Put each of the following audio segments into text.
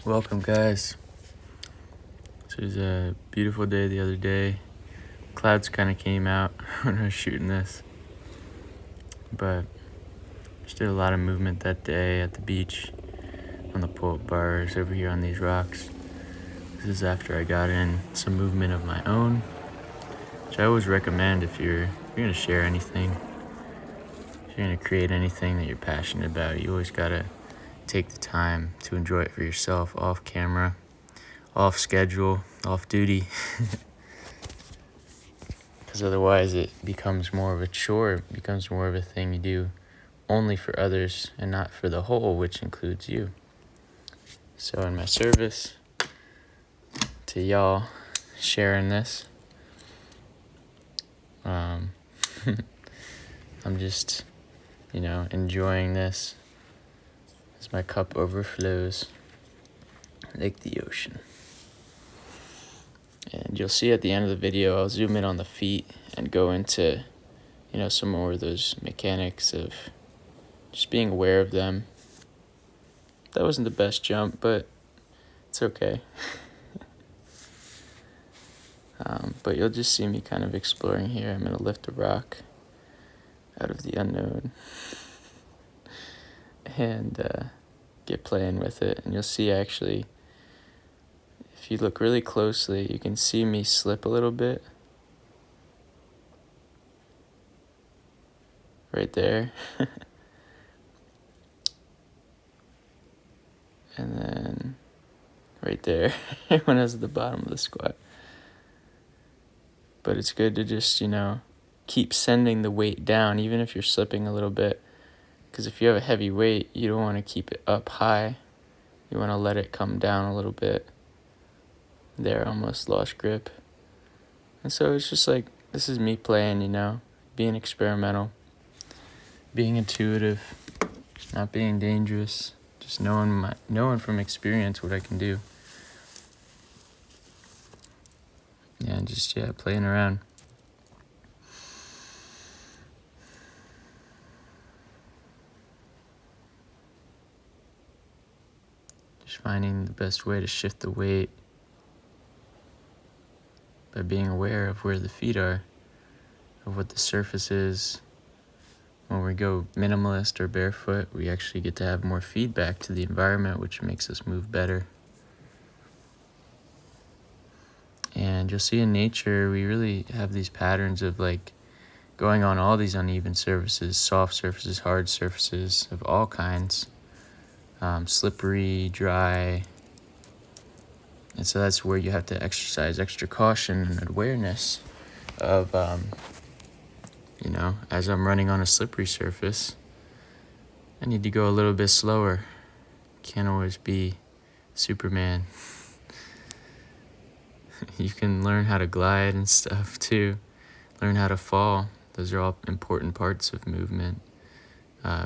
Welcome, guys. This was a beautiful day the other day. Clouds kind of came out when I was shooting this, but just did a lot of movement that day at the beach, on the pull-up bars, over here on these rocks. This is after I got in some movement of my own, which I always recommend if you're going to share anything, if you're going to create anything that you're passionate about. You always got to take the time to enjoy it for yourself, off camera, off schedule, off duty. Because otherwise it becomes more of a chore, it becomes more of a thing you do only for others and not for the whole, which includes you. So in my service to y'all sharing this, I'm just, enjoying this as my cup overflows like the ocean. And you'll see at the end of the video, I'll zoom in on the feet and go into, some more of those mechanics of just being aware of them. That wasn't the best jump, but it's okay. But you'll just see me kind of exploring here. I'm going to lift a rock out of the unknown and get playing with it. And you'll see actually, if you look really closely, you can see me slip a little bit. Right there. And then right there when I was at the bottom of the squat. But it's good to just, keep sending the weight down, even if you're slipping a little bit. Because if you have a heavy weight, you don't want to keep it up high. You want to let it come down a little bit. There, almost lost grip. And so it's just like, this is me playing, being experimental, being intuitive, not being dangerous, just knowing from experience what I can do. And just, playing around. Just finding the best way to shift the weight by being aware of where the feet are, of what the surface is. When we go minimalist or barefoot, we actually get to have more feedback to the environment, which makes us move better. And you'll see in nature, we really have these patterns of going on all these uneven surfaces, soft surfaces, hard surfaces of all kinds, slippery, dry. And so that's where you have to exercise extra caution and awareness of, as I'm running on a slippery surface, I need to go a little bit slower. Can't always be Superman. You can learn how to glide and stuff too. Learn how to fall. Those are all important parts of movement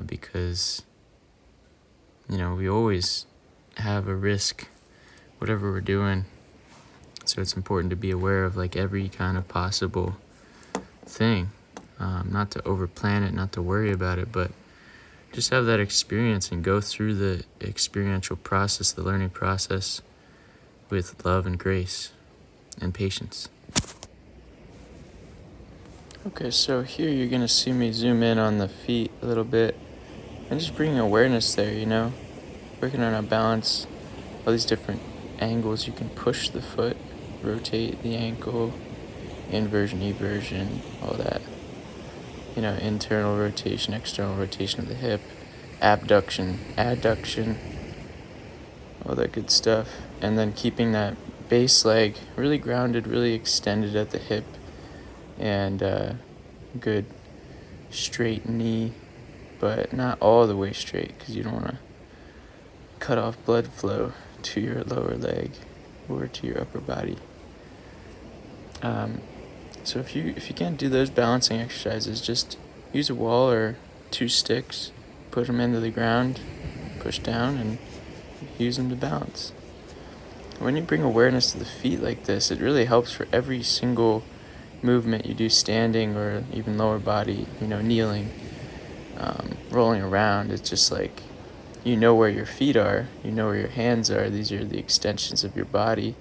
because, we always have a risk, whatever we're doing. So it's important to be aware of every kind of possible thing. Not to overplan it, not to worry about it, but just have that experience and go through the experiential process, the learning process with love and grace and patience. Okay, so here you're going to see me zoom in on the feet a little bit and just bring awareness there, working on our balance, all these different angles. You can push the foot, rotate the ankle, inversion, eversion, all that. Internal rotation, external rotation of the hip, abduction, adduction, all that good stuff. And then keeping that base leg really grounded, really extended at the hip, and good straight knee, but not all the way straight because you don't want to cut off blood flow to your lower leg or to your upper body. So if you can't do those balancing exercises, just use a wall or 2 sticks, put them into the ground, push down, and use them to balance. When you bring awareness to the feet like this, it really helps for every single movement you do standing or even lower body, kneeling, rolling around. It's just you know where your feet are, you know where your hands are. These are the extensions of your body,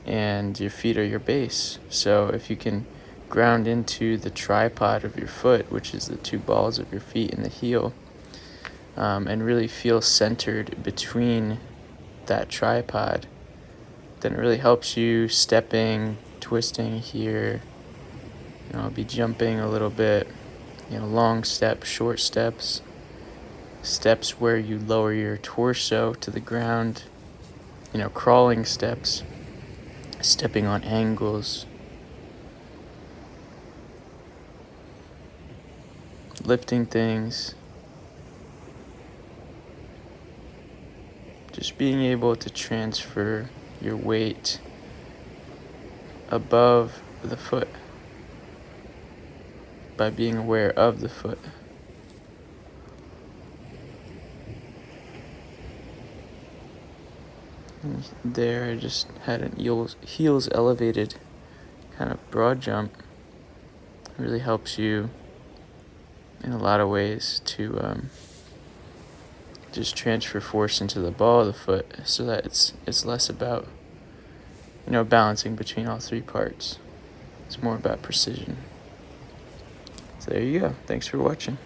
and your feet are your base. So if you can ground into the tripod of your foot, which is the two balls of your feet and the heel, and really feel centered between that tripod, then it really helps you stepping, twisting here. I'll be jumping a little bit, long steps, short steps, steps where you lower your torso to the ground, crawling steps, stepping on angles, lifting things, just being able to transfer your weight above the foot by being aware of the foot. And there I just had an heels elevated kind of broad jump. It really helps you in a lot of ways to just transfer force into the ball of the foot, so that it's less about balancing between all three parts. It's more about precision. So there you go. Thanks for watching.